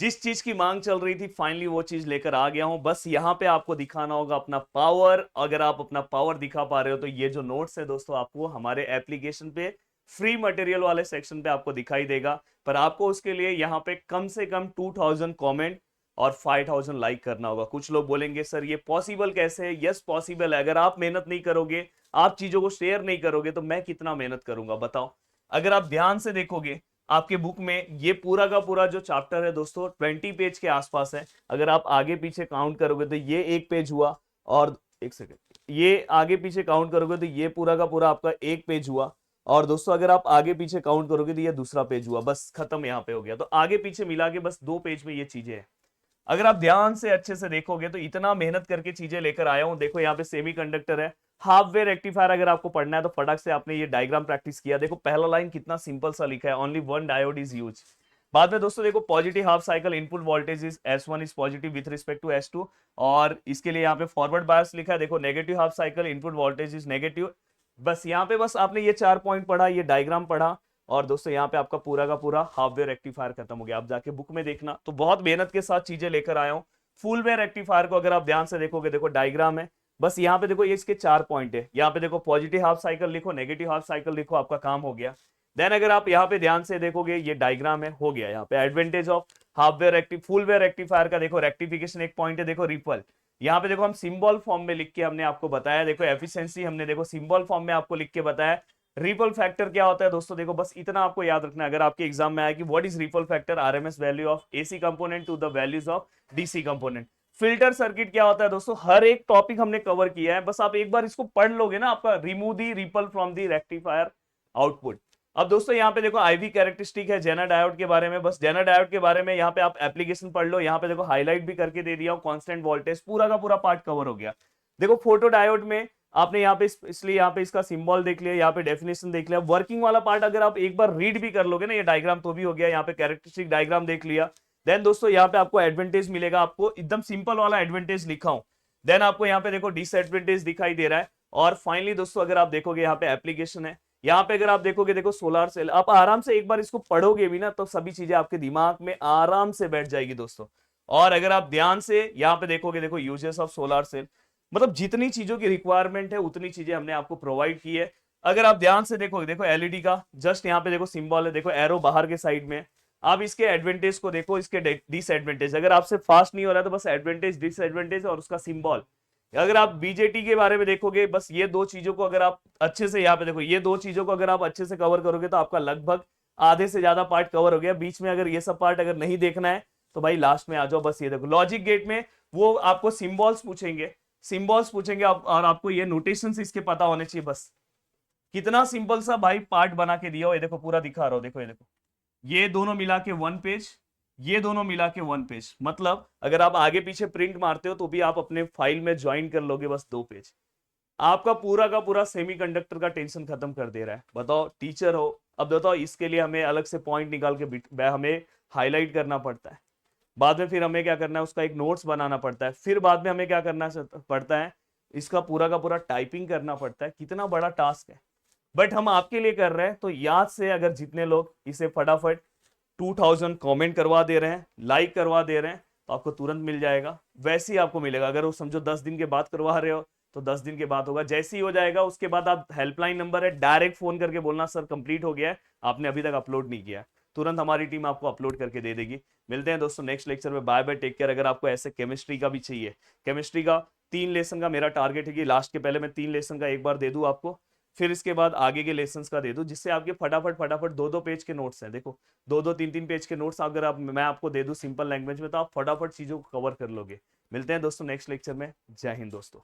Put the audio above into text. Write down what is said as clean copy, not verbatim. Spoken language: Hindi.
जिस चीज की मांग चल रही थी फाइनली वो चीज लेकर आ गया हूं। बस यहाँ पे आपको दिखाना होगा अपना पावर। अगर आप अपना पावर दिखा पा रहे हो तो ये जो नोट्स है दोस्तों आपको हमारे एप्लीकेशन पे फ्री मटेरियल वाले सेक्शन पे आपको दिखाई देगा। पर आपको उसके लिए यहाँ पे कम से कम 2000 कमेंट और 5000 लाइक करना होगा। कुछ लोग बोलेंगे सर ये पॉसिबल कैसे है? यस पॉसिबल है। अगर आप मेहनत नहीं करोगे, आप चीजों को शेयर नहीं करोगे तो मैं कितना मेहनत करूंगा बताओ। अगर आप ध्यान से देखोगे आपके बुक में ये पूरा का पूरा जो चैप्टर है दोस्तों 20 पेज के आसपास है। अगर आप आगे पीछे काउंट करोगे तो ये एक पेज हुआ, और एक सेकेंड, ये आगे पीछे काउंट करोगे तो ये पूरा का पूरा आपका एक पेज हुआ, और दोस्तों अगर आप आगे पीछे काउंट करोगे तो ये दूसरा पेज हुआ। बस खत्म, यहाँ पे हो गया। तो आगे पीछे मिला के बस 2 पेज में ये चीजें हैं। अगर आप ध्यान से अच्छे से देखोगे तो इतना मेहनत करके चीजें लेकर आया हूं। देखो यहाँ पे सेमी कंडक्टर है, हाफ वे रेक्टिफायर। अगर आपको पढ़ना है तो फटाक से आपने ये डायग्राम प्रैक्टिस किया। देखो पहला लाइन कितना सिंपल सा लिखा है, only one diode is use. बाद में दोस्तों देखो positive half cycle input voltage is S1 is positive with respect to S2, और इसके लिए यहाँ पे फॉरवर्ड बायस लिखा है। देखो negative half cycle input voltage is negative. बस यहाँ पे बस आपने ये 4 पॉइंट पढ़ा, ये डायग्राम पढ़ा, और दोस्तों यहाँ पे आपका पूरा का पूरा हाफ वे रेक्टिफायर खत्म हो गया। आप जाके बुक में देखना। तो बहुत मेहनत के साथ चीजें लेकर आया हूँ। फुल वे रेक्टिफायर को अगर आप ध्यान से देखोगे, देखो डायग्राम है, बस यहाँ पे देखो ये इसके 4 पॉइंट है। यहाँ पे देखो पॉजिटिव हाफ साइकिल लिखो, नेगेटिव हाफ साइकिल लिखो, आपका काम हो गया। देन अगर आप यहाँ पे ध्यान से देखोगे ये डायग्राम है, हो गया। यहाँ पे advantage of half wave rectifier full wave rectifier का देखो रेक्टिफिकेशन एक पॉइंट है। देखो रिपल, यहाँ पे देखो हम सिंबल फॉर्म में लिख के हमने आपको बताया। देखो एफिशिएंसी हमने देखो सिंबल फॉर्म में आपको लिख के बताया। रिपल फैक्टर क्या होता है दोस्तों, देखो बस इतना आपको याद रखना है। अगर आपके एग्जाम में आया कि what is ripple factor, RMS value of AC component to the values of DC component. Filter circuit क्या होता है दोस्तों, हर एक टॉपिक हमने कवर किया है। बस आप एक बार इसको पढ़ लोगे ना, आपका remove the ripple from the rectifier output. अब दोस्तों यहाँ पे देखो आईवी कैरेक्टरिस्टिक है जेना डायोड के बारे में। बस जेना डायोड के बारे में यहाँ पे आप एप्लीकेशन पढ़ लो। यहाँ पे देखो हाईलाइट भी करके दे दिया हूँ, कांस्टेंट वोल्टेज पूरा का पूरा पार्ट कवर हो गया। देखो फोटो डायोड में आपने यहाँ पे इसलिए यहाँ पे इसका सिंबल देख लिया, यहाँ पे डेफिनेशन देख लिया। वर्किंग वाला पार्ट अगर आप एक बार रीड भी कर लोगे ना ये डायग्राम तो भी हो गया। यहाँ पे कैरेक्टरिस्टिक डायग्राम देख लिया। देन दोस्तों यहाँ पे आपको एडवांटेज मिलेगा, आपको एकदम सिंपल वाला एडवांटेज लिखा हूं। देन आपको यहाँ पे देखो डिसएडवांटेज दिखाई दे रहा है। और फाइनली दोस्तों अगर आप देखोगे यहाँ पे एप्लीकेशन है। यहाँ पे अगर आप देखोगे देखो सोलर सेल, आप आराम से एक बार इसको पढ़ोगे भी ना तो सभी चीजें आपके दिमाग में आराम से बैठ जाएगी दोस्तों। और अगर आप ध्यान से यहाँ पे देखोगे देखो यूजेस ऑफ सोलर सेल, मतलब जितनी चीजों की रिक्वायरमेंट है उतनी चीजें हमने आपको प्रोवाइड की है। अगर आप ध्यान से देखोगे देखो एलईडी का जस्ट यहाँ पे देखो सिंबल है, देखो एरो बाहर के साइड में। आप इसके एडवांटेज को देखो, इसके डिसएडवांटेज। अगर आपसे फास्ट नहीं हो रहा तो बस एडवांटेज डिसएडवांटेज और उसका सिंबल। अगर आप बीजेटी के बारे में देखोगे, बस ये दो चीजों को अगर आप अच्छे से यहाँ पे देखो, ये दो चीजों को अगर आप अच्छे से कवर करोगे तो आपका लगभग आधे से ज्यादा पार्ट कवर हो गया। बीच में अगर ये सब पार्ट अगर नहीं देखना है तो भाई लास्ट में आ जाओ। बस ये देखो लॉजिक गेट में वो आपको सिंबल्स पूछेंगे, सिंबल्स पूछेंगे और आपको ये नोटेशंस इसके पता होने चाहिए। बस कितना सिंपल सा भाई पार्ट बना के दिया हो। ये देखो पूरा दिखा रहा हो, देखो ये देखो, ये दोनों मिला के 1 पेज, ये दोनों मिला के 1 पेज। मतलब अगर आप आगे पीछे प्रिंट मारते हो तो भी आप अपने फाइल में ज्वाइन कर लोगे बस 2 पेज। आपका पूरा का पूरा सेमीकंडक्टर का टेंशन खत्म कर दे रहा है। बताओ टीचर हो, अब बताओ इसके लिए हमें अलग से पॉइंट निकाल के हमें हाईलाइट करना पड़ता है। बाद में फिर हमें क्या करना है, उसका एक नोट्स बनाना पड़ता है। फिर बाद में हमें क्या करना पड़ता है, इसका पूरा का पूरा टाइपिंग करना पड़ता है। कितना बड़ा टास्क है, बट हम आपके लिए कर रहे हैं। तो याद से अगर जितने लोग इसे फटाफट 2000 कमेंट करवा दे रहे हैं, लाइक करवा दे रहे हैं, तो आपको तुरंत मिल जाएगा। वैसे ही आपको मिलेगा। अगर वो समझो 10 दिन के बाद करवा रहे हो तो 10 दिन के बाद होगा। जैसे ही हो जाएगा उसके बाद आप हेल्पलाइन नंबर है, डायरेक्ट फोन करके बोलना सर कंप्लीट हो गया है, आपने अभी तक अपलोड नहीं किया। तुरंत हमारी टीम आपको अपलोड करके दे देगी। मिलते हैं दोस्तों नेक्स्ट लेक्चर में। Bye bye, take care. अगर आपको ऐसे केमिस्ट्री का भी चाहिए, केमिस्ट्री का 3 लेसन का मेरा टारगेट है कि लास्ट के पहले मैं 3 लेसन का एक बार दे दूं आपको, फिर इसके बाद आगे के लेसन्स का दे दूं, जिससे आपके फटाफट फटाफट 2-2 पेज के नोट्स हैं। देखो 2-2 3-3 पेज के नोट्स अगर आप मैं आपको दे दूं सिंपल लैंग्वेज में तो आप फटाफट चीजों को कवर कर लोगे। मिलते हैं दोस्तों नेक्स्ट लेक्चर में। जय हिंद दोस्तों।